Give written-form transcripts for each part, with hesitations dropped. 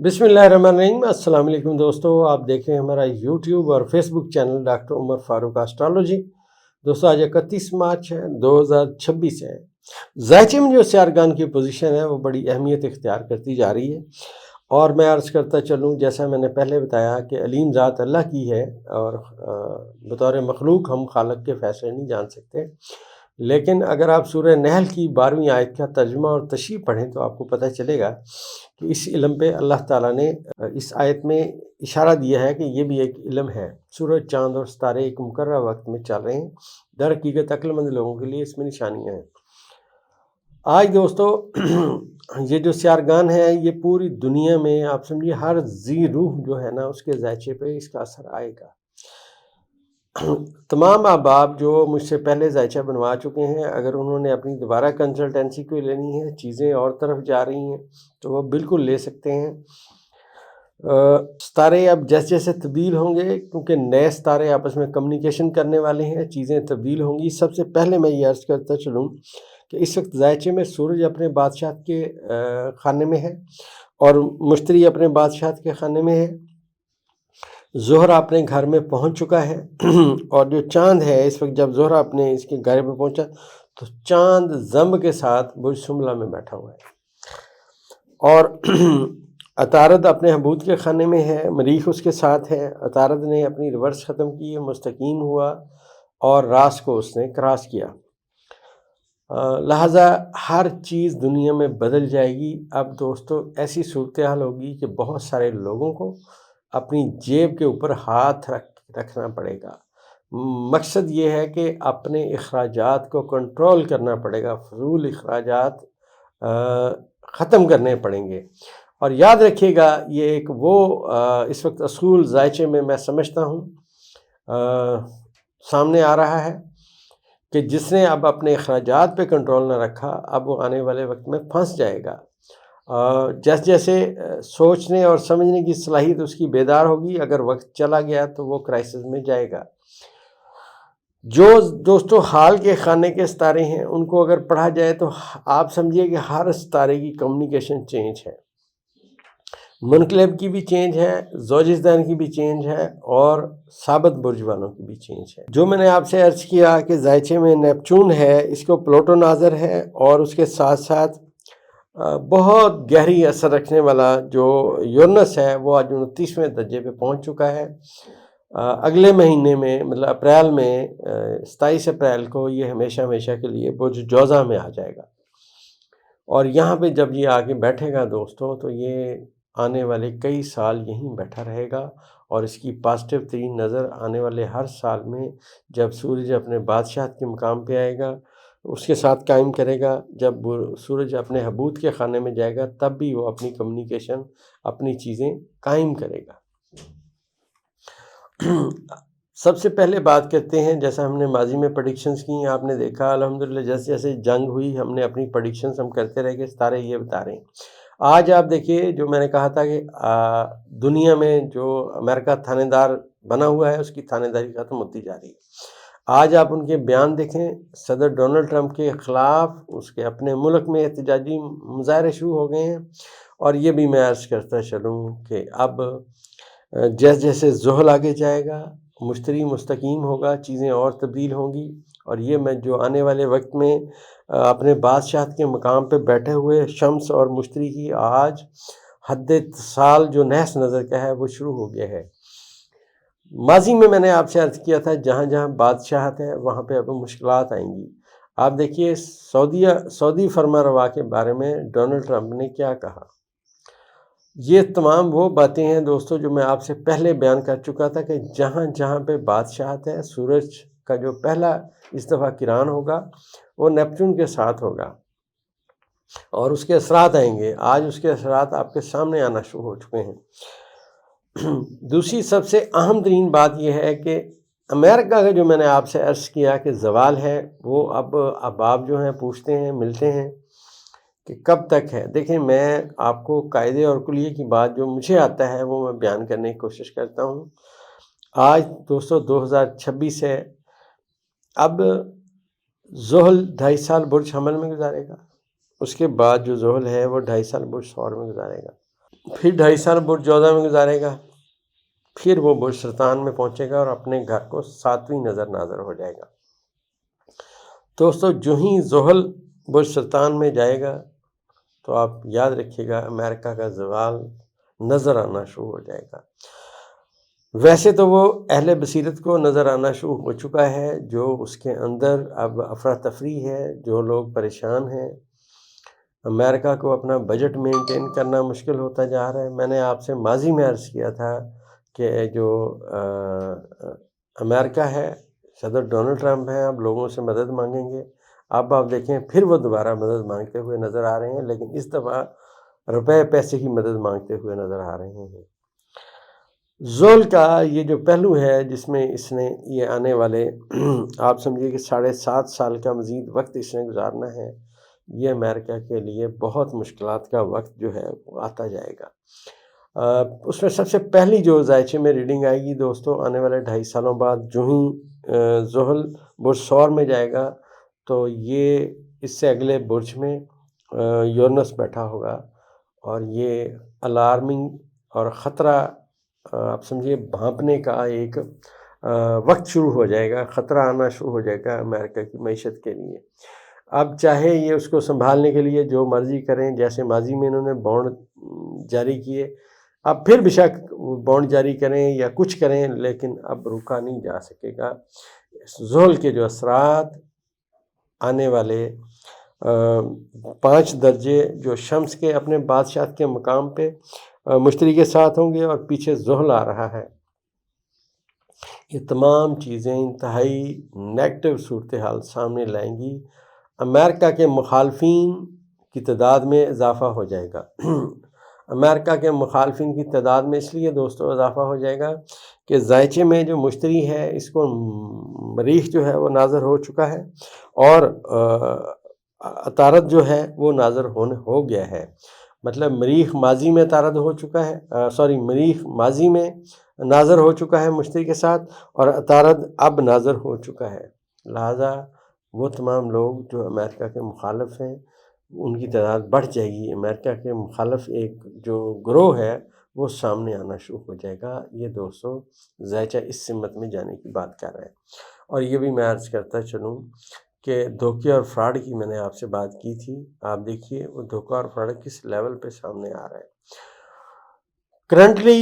बिस्मिल्लाहिर्रहमानिर्रहीम। अस्सलाम वालेकुम दोस्तों, आप देख रहे हैं हमारा यूट्यूब और Facebook channel doctor Umar Farooq astrology. दोस्तों आज 31 मार्च है 2026 है। ज़ायचे में जो सियारगान की पोजीशन है वो बड़ी अहमियत इख्तियार करती जा रही है और मैं अर्ज़ करता चलूँ, जैसा मैंने पहले बताया कि अलीम ज़ात अल्लाह की है और बतौर मखलूक हम खालिक के फ़ैसले नहीं जान सकते। लेकिन अगर आप सूरह नहल की 12वीं आयत का तर्जुमा और तशरीह पढ़ें तो आपको पता चलेगा कि इस इल्म पे अल्लाह ताला ने इस आयत में इशारा दिया है कि ये भी एक इल्म है। सूरज, चाँद और सितारे एक मुकर्रर वक्त में चल रहे हैं। दर हकीकत अक्लमंद लोगों के लिए इसमें निशानियाँ हैं। आज दोस्तों ये जो सियारगान है ये पूरी दुनिया में आप समझिए हर जी रूह जो है ना उसके ज़ायचे पे इसका असर आएगा। तमाम अहबाब जो मुझसे पहले ज़ायचा बनवा चुके हैं, अगर उन्होंने अपनी दोबारा कंसल्टेंसी कोई लेनी है, चीज़ें और तरफ जा रही हैं तो वो बिल्कुल ले सकते हैं। सितारे अब जैसे जैसे तब्दील होंगे, क्योंकि नए सितारे आपस में कम्युनिकेशन करने वाले हैं, चीज़ें तब्दील होंगी। सबसे पहले मैं ये अर्ज़ करता चलूँ कि इस वक्त ज़ायचे में सूरज अपने बादशाह के खाने में है और मुश्तरी अपने बादशाह के खाने में है। ज़ोहरा अपने घर में पहुंच चुका है और जो चांद है इस वक्त, जब ज़ोहरा अपने इसके घर में पहुंचा तो चांद ज़म्ब के साथ बुर्ज सुमला में बैठा हुआ है और अतारद अपने हबूत के खाने में है, मरीख उसके साथ है। अतारद ने अपनी रिवर्स ख़त्म की, मुस्तकीम हुआ और रास को उसने क्रॉस किया। लिहाजा हर चीज़ दुनिया में बदल जाएगी। अब दोस्तों ऐसी सूरत हाल होगी कि बहुत सारे लोगों को अपनी जेब के ऊपर हाथ रखना पड़ेगा। मकसद ये है कि अपने अखराजात को कंट्रोल करना पड़ेगा, फजूल अखराजात ख़त्म करने पड़ेंगे। और याद रखिएगा ये एक वो इस वक्त असूल ज़ायचे में मैं समझता हूँ सामने आ रहा है कि जिसने अब अपने अखराजात पे कंट्रोल ना रखा, अब वो आने वाले वक्त में फंस जाएगा। जैसे जैसे सोचने और समझने की सलाहियत उसकी बेदार होगी, अगर वक्त चला गया तो वो क्राइसिस में जाएगा। जो दोस्तों हाल के खाने के सितारे हैं उनको अगर पढ़ा जाए तो आप समझिए कि हर सितारे की कम्युनिकेशन चेंज है, मुनकलब की भी चेंज है, ज़ौजिस्तान की भी चेंज है और साबित बुर्ज वालों की भी चेंज है। जो मैंने आपसे अर्ज़ किया कि ज़ायचे में नेपचून है, इसको प्लूटो नाज़र है और उसके साथ साथ बहुत गहरी असर रखने वाला जो यूरेनस है वो आज 29वें दर्जे पे पहुंच चुका है। अगले महीने में मतलब अप्रैल में 27 अप्रैल को ये हमेशा हमेशा के लिए बुर्ज जोज़ा में आ जाएगा और यहाँ पे जब ये आके बैठेगा दोस्तों तो ये आने वाले कई साल यहीं बैठा रहेगा और इसकी पॉजिटिव तरीन नज़र आने वाले हर साल में जब सूरज अपने बादशाह के मकाम पे आएगा उसके साथ कायम करेगा। जब सूरज अपने हबूत के खाने में जाएगा तब भी वो अपनी कम्युनिकेशन, अपनी चीज़ें कायम करेगा। सबसे पहले बात करते हैं, जैसा हमने माजी में प्रेडिक्शंस की, आपने देखा अल्हम्दुलिल्लाह जैसे जैसे जंग हुई हमने अपनी प्रेडिक्शंस हम करते रह गए, सितारे ये बता रहे हैं। आज आप देखिए जो मैंने कहा था कि दुनिया में जो अमेरिका थानेदार बना हुआ है उसकी थानेदारी ख़त्म होती जा रही है। आज आप उनके बयान देखें, सदर डोनाल्ड ट्रंप के ख़िलाफ़ उसके अपने मुल्क में एहतजाजी मुज़ाहरे शुरू हो गए हैं और ये भी मैं अर्ज़ करता चलूँ कि अब जैसे जैसे ज़ोहल आगे जाएगा, मुश्तरी मुस्तकीम होगा, चीज़ें और तब्दील होंगी और ये मैं जो आने वाले वक्त में अपने बादशाह के मकाम पे बैठे हुए शम्स और मुश्तरी की आज हद साल जो नहस नज़र का है वो शुरू हो गया है। माजी में मैंने आपसे अर्ज़ किया था जहाँ जहाँ बादशाहत है वहाँ पे अब मुश्किलात आएंगी। आप देखिए सऊदी फरमारवा के बारे में डोनाल्ड ट्रंप ने क्या कहा। ये तमाम वो बातें हैं दोस्तों जो मैं आपसे पहले बयान कर चुका था कि जहाँ जहाँ पे बादशाहत है, सूरज का जो पहला इस दफ़ा किरान होगा वो नेपच्यून के साथ होगा और उसके असरात आएंगे। आज उसके असरात आपके सामने आना शुरू हो चुके हैं। दूसरी सबसे अहम तरीन बात यह है कि अमेरिका का जो मैंने आपसे अर्ज़ किया कि ज़वाल है वो अब अहबाब जो हैं पूछते हैं, मिलते हैं कि कब तक है। देखें मैं आपको कायदे और कुलिये की बात जो मुझे आता है वो मैं बयान करने की कोशिश करता हूँ। आज दोस्तों 2026 है, अब ज़ोहल 2.5 साल बुर्ज हमल में गुजारेगा, उसके बाद जो ज़ोहल है वो 2.5 साल बुर्ज सौर में गुजारेगा। پھر 2.5 سال برج جوزہ میں گزارے گا، پھر وہ برج سرطان میں پہنچے گا اور اپنے گھر کو 7ویں نظر ناظر ہو جائے گا۔ دوستو جو ہی زحل برج سرطان میں جائے گا تو آپ یاد رکھیے گا امریکہ کا زوال نظر آنا شروع ہو جائے گا۔ ویسے تو وہ اہل بصیرت کو نظر آنا شروع ہو چکا ہے، جو اس کے اندر اب افراتفری ہے، جو لوگ پریشان ہیں، امریکہ کو اپنا بجٹ مینٹین کرنا مشکل ہوتا جا رہا ہے۔ میں نے آپ سے ماضی میں عرض کیا تھا کہ جو امریکہ ہے، صدر ڈونلڈ ٹرمپ ہیں، اب لوگوں سے مدد مانگیں گے۔ اب آپ دیکھیں پھر وہ دوبارہ مدد مانگتے ہوئے نظر آ رہے ہیں، لیکن اس دفعہ روپے پیسے کی مدد مانگتے ہوئے نظر آ رہے ہیں۔ زحل کا یہ جو پہلو ہے جس میں اس نے یہ آنے والے آپ سمجھیے کہ 7.5 سال کا مزید وقت اس نے گزارنا ہے، یہ امریکہ کے لیے بہت مشکلات کا وقت جو ہے وہ آتا جائے گا۔ اس میں سب سے پہلی جو ذائچے میں ریڈنگ آئے گی دوستو، آنے والے 2.5 سالوں بعد جو ہی زحل برج ثور میں جائے گا تو یہ اس سے اگلے برج میں یورنس بیٹھا ہوگا، اور یہ الارمنگ اور خطرہ آپ سمجھیے بھانپنے کا ایک وقت شروع ہو جائے گا، خطرہ آنا شروع ہو جائے گا امریکہ کی معیشت کے لیے۔ اب چاہے یہ اس کو سنبھالنے کے لیے جو مرضی کریں، جیسے ماضی میں انہوں نے بانڈ جاری کیے، اب پھر بے شک بانڈ جاری کریں یا کچھ کریں، لیکن اب روکا نہیں جا سکے گا۔ زحل کے جو اثرات آنے والے 5 درجے جو شمس کے اپنے بادشاہت کے مقام پہ مشتری کے ساتھ ہوں گے، اور پیچھے زحل آ رہا ہے، یہ تمام چیزیں انتہائی نیگیٹو صورتحال سامنے لائیں گی۔ امریکہ کے مخالفین کی تعداد میں اضافہ ہو جائے گا۔ امریکہ کے مخالفین کی تعداد میں اس لیے دوستو اضافہ ہو جائے گا کہ ذائچے میں جو مشتری ہے اس کو مریخ جو ہے وہ ناظر ہو چکا ہے، اور عطارد جو ہے وہ ناظر ہو گیا ہے۔ مطلب مریخ ماضی میں عطارد ہو چکا ہے، مریخ ماضی میں ناظر ہو چکا ہے مشتری کے ساتھ، اور عطارد اب ناظر ہو چکا ہے۔ لہٰذا وہ تمام لوگ جو امریکہ کے مخالف ہیں ان کی تعداد بڑھ جائے گی۔ امریکہ کے مخالف ایک جو گروہ ہے وہ سامنے آنا شروع ہو جائے گا۔ یہ دوستو ذائچہ اس سمت میں جانے کی بات کر رہا ہے۔ اور یہ بھی میں عرض کرتا چلوں کہ دھوکے اور فراڈ کی میں نے آپ سے بات کی تھی، آپ دیکھیے وہ دھوکہ اور فراڈ کس لیول پہ سامنے آ رہا ہے۔ کرنٹلی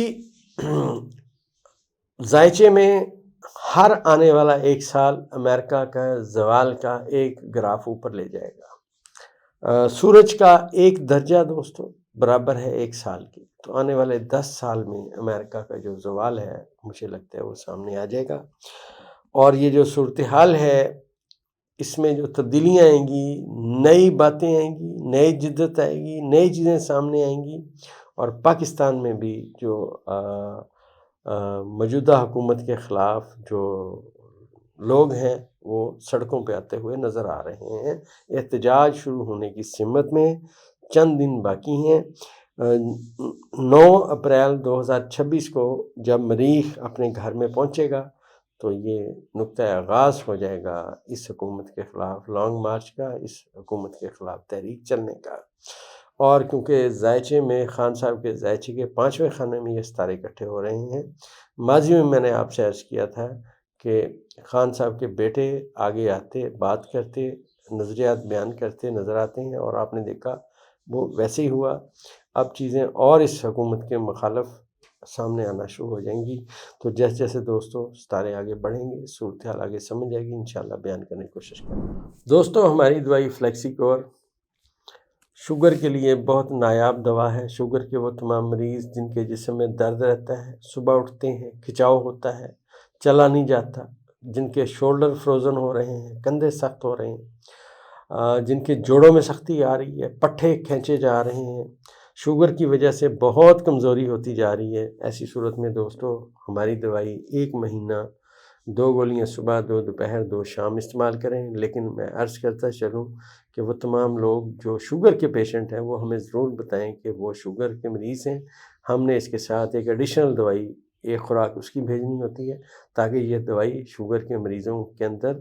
ذائچے میں ہر آنے والا 1 سال امریکہ کا زوال کا ایک گراف اوپر لے جائے گا۔ سورج کا 1 درجہ دوستو برابر ہے 1 سال کی، تو آنے والے 10 سال میں امریکہ کا جو زوال ہے مجھے لگتا ہے وہ سامنے آ جائے گا۔ اور یہ جو صورتحال ہے اس میں جو تبدیلیاں آئیں گی، نئی باتیں آئیں گی، نئی جدت آئے گی، نئی چیزیں سامنے آئیں گی، اور پاکستان میں بھی جو موجودہ حکومت کے خلاف جو لوگ ہیں وہ سڑکوں پہ آتے ہوئے نظر آ رہے ہیں۔ احتجاج شروع ہونے کی سمت میں چند دن باقی ہیں۔ 9 اپریل 2026 کو جب مریخ اپنے گھر میں پہنچے گا تو یہ نقطہ آغاز ہو جائے گا اس حکومت کے خلاف لانگ مارچ کا، اس حکومت کے خلاف تحریک چلنے کا۔ اور کیونکہ ذائچے میں خان صاحب کے ذائچے کے 5ویں خانے میں یہ ستارے اکٹھے ہو رہے ہیں، ماضی میں نے آپ سے عرض کیا تھا کہ خان صاحب کے بیٹے آگے آتے، بات کرتے، نظریات بیان کرتے نظر آتے ہیں، اور آپ نے دیکھا وہ ویسے ہی ہوا۔ اب چیزیں اور اس حکومت کے مخالف سامنے آنا شروع ہو جائیں گی، تو جیسے جیسے دوستو ستارے آگے بڑھیں گے، صورتحال آگے سمجھ جائے گی، انشاءاللہ بیان کرنے کی کوشش کریں گے۔ دوستو ہماری دوائی فلیکسی کور شوگر کے لیے بہت نایاب دوا ہے۔ شوگر کے وہ تمام مریض جن کے جسم میں درد رہتا ہے، صبح اٹھتے ہیں کھچاؤ ہوتا ہے، چلا نہیں جاتا، جن کے شولڈر فروزن ہو رہے ہیں، کندھے سخت ہو رہے ہیں، جن کے جوڑوں میں سختی آ رہی ہے، پٹھے کھینچے جا رہے ہیں، شوگر کی وجہ سے بہت کمزوری ہوتی جا رہی ہے، ایسی صورت میں دوستو ہماری دوائی 1 مہینہ 2 گولیاں صبح، 2 دوپہر، 2 شام استعمال کریں۔ لیکن میں عرض کرتا چلوں کہ وہ تمام لوگ جو شوگر کے پیشنٹ ہیں وہ ہمیں ضرور بتائیں کہ وہ شوگر کے مریض ہیں، ہم نے اس کے ساتھ ایک ایڈیشنل دوائی، ایک خوراک اس کی بھیجنی ہوتی ہے، تاکہ یہ دوائی شوگر کے مریضوں کے اندر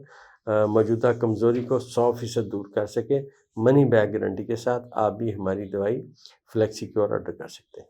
موجودہ کمزوری کو 100% دور کر سکے۔ منی بیک گارنٹی کے ساتھ آپ بھی ہماری دوائی فلیکسی کیور آرڈر کر سکتے ہیں۔